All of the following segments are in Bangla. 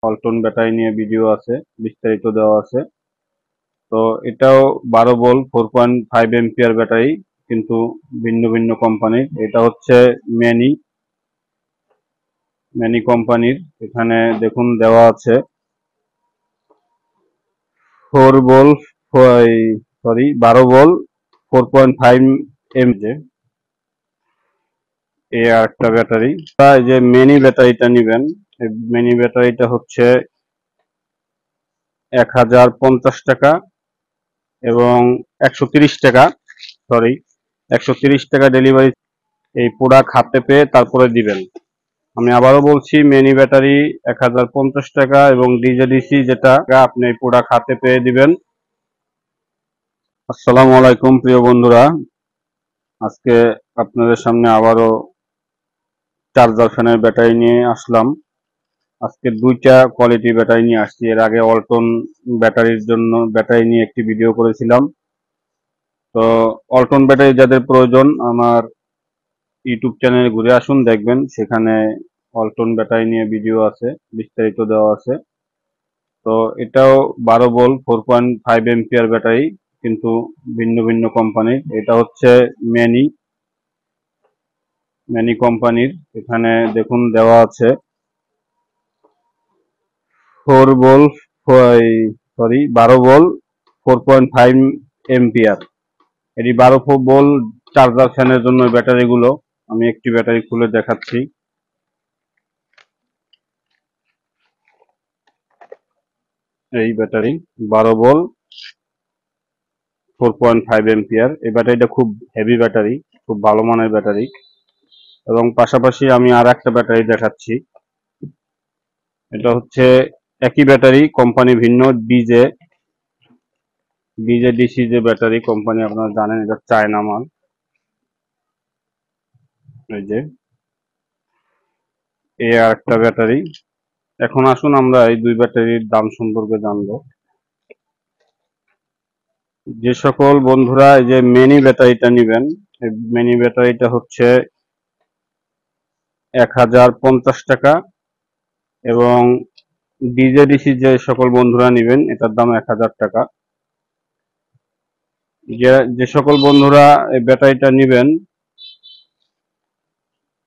অল্টন ব্যাটারি নিয়ে ভিডিও আছে, বিস্তারিত দেওয়া আছে। তো এটাও 12 ভোল্ট 4.5 এম্পিয়ার ব্যাটারি, কিন্তু ভিন্ন ভিন্ন কোম্পানির। এটা হচ্ছে ম্যানি কোম্পানির। এখানে দেখুন দেওয়া আছে 4 ভোল্ট 12 ভোল্ট 4.5 এমপিয়ার এই আরেকটা ব্যাটারি। এই যে মিনি ব্যাটারিটা নিবেন, মিনি ব্যাটারিটা হচ্ছে 1050 টাকা এবং 130 টাকা, 130 টাকা ডেলিভারি। এই প্রোডাক্ট হাতে পেয়ে তারপরে দিবেন। আমি আবারও বলছি, মিনি ব্যাটারি 1050 টাকা এবং ডিজেডিসি যেটা আপনি এই প্রোডাক্ট হাতে পেয়ে দিবেন। আসসালামু আলাইকুম প্রিয় বন্ধুরা, আজকে আপনাদের সামনে আবারও চার্জার ফ্যানের ব্যাটারি নিয়ে আসলাম। আজকে দুইটা কোয়ালিটি ব্যাটারি নিয়ে আসছি। এর আগে অল্টন ব্যাটারির জন্য ব্যাটারি নিয়ে একটি ভিডিও করেছিলাম। তো অল্টন ব্যাটারি যাদের প্রয়োজন, আমার ইউটিউব চ্যানেলে ঘুরে আসুন, দেখবেন সেখানে অল্টন ব্যাটারি নিয়ে ভিডিও আছে, বিস্তারিত দেওয়া আছে। তো এটাও 12 ভোল্ট 4.5 এম্পিয়ার ব্যাটারি, কিন্তু ভিন্ন ভিন্ন কোম্পানির। এটা হচ্ছে ম্যানি কোম্পানির। এখানে দেখুন দেওয়া আছে 12 ভোল্ট 4.5 এম্পিয়ার। এটি 12 ভোল্ট চার্জার ফ্যানের জন্য ব্যাটারিগুলো। আমি একটি ব্যাটারি খুলে দেখাচ্ছি। এই ব্যাটারি 12 ভোল্ট 4.5 এম্পিয়ার। এই ব্যাটারিটা খুব হেভি ব্যাটারি, খুব ভালো মানের ব্যাটারি। এবং পাশাপাশি আমি আর একটা ব্যাটারি দেখাচ্ছি। এটা হচ্ছে একই ব্যাটারি, কোম্পানি ভিন্ন। ডিজেডিসি যে ব্যাটারি কোম্পানি, আপনারা জানেন এটা চায়না মাল। এই যে এই আর একটা ব্যাটারি। এখন আসুন আমরা এই দুই ব্যাটারির দাম সম্পর্কে জানবো। যে সকল বন্ধুরা এই যে মিনি ব্যাটারিটা নিবেন, এই মিনি ব্যাটারিটা হচ্ছে 1050 টাকা এবং ডিজেডিসি যে সকল বন্ধুরা নিবেন, এটার দাম 1000 টাকা। যে সকল বন্ধুরা এই ব্যাটারিটা নিবেন,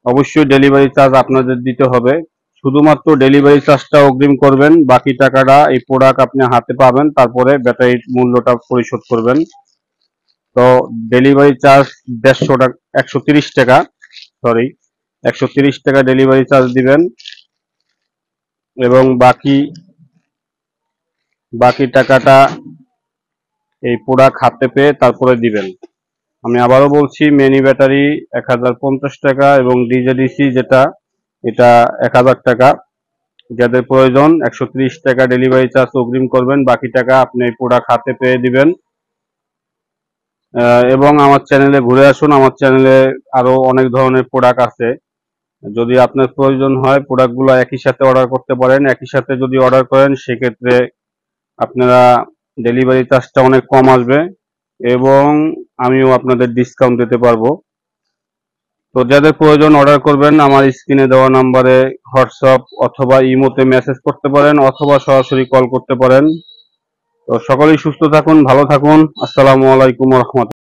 অবশ্যই ডেলিভারি চার্জ আপনাদের দিতে হবে। শুধুমাত্র ডেলিভারি চার্জটা অগ্রিম করবেন, বাকি টাকাটা এই প্রোডাক্ট আপনি হাতে পাবেন, তারপরে ব্যাটারির মূল্যটা পরিশোধ করবেন। তো ডেলিভারি চার্জ 150 টাকা, 130 টাকা, 130 টাকা ডেলিভারি চার্জ দিবেন এবং বাকি টাকাটা এই প্রোডাক্ট হাতে পেয়ে তারপরে দিবেন। আমি আবারও বলছি, মিনি ব্যাটারি 1050 টাকা এবং ডিজেডিসি যেটা, এটা 1000 টাকা। যাদের প্রয়োজন 130 টাকা ডেলিভারি চার্জ অগ্রিম করবেন, বাকি টাকা আপনি এই প্রোডাক্ট হাতে পেয়ে দিবেন। এবং আমার চ্যানেলে ঘুরে আসুন, আমার চ্যানেলে আরো অনেক ধরনের প্রোডাক্ট আছে। যদি আপনার প্রয়োজন হয়, প্রোডাক্টগুলো একই সাথে অর্ডার করতে পারেন। একই সাথে যদি অর্ডার করেন, সেক্ষেত্রে আপনারা ডেলিভারি চার্জটা অনেক কম আসবে এবং আমিও আপনাদের ডিসকাউন্ট দিতে পারবো। তো যাদের প্রয়োজন অর্ডার করবেন, আমার স্ক্রিনে দেওয়া নাম্বারে হোয়াটসঅ্যাপ অথবা ইমোতে মেসেজ করতে পারেন অথবা সরাসরি কল করতে পারেন। তো সকলেই সুস্থ থাকুন, ভালো থাকুন। আসসালামু আলাইকুম ওয়া রাহমাতুল্লাহ।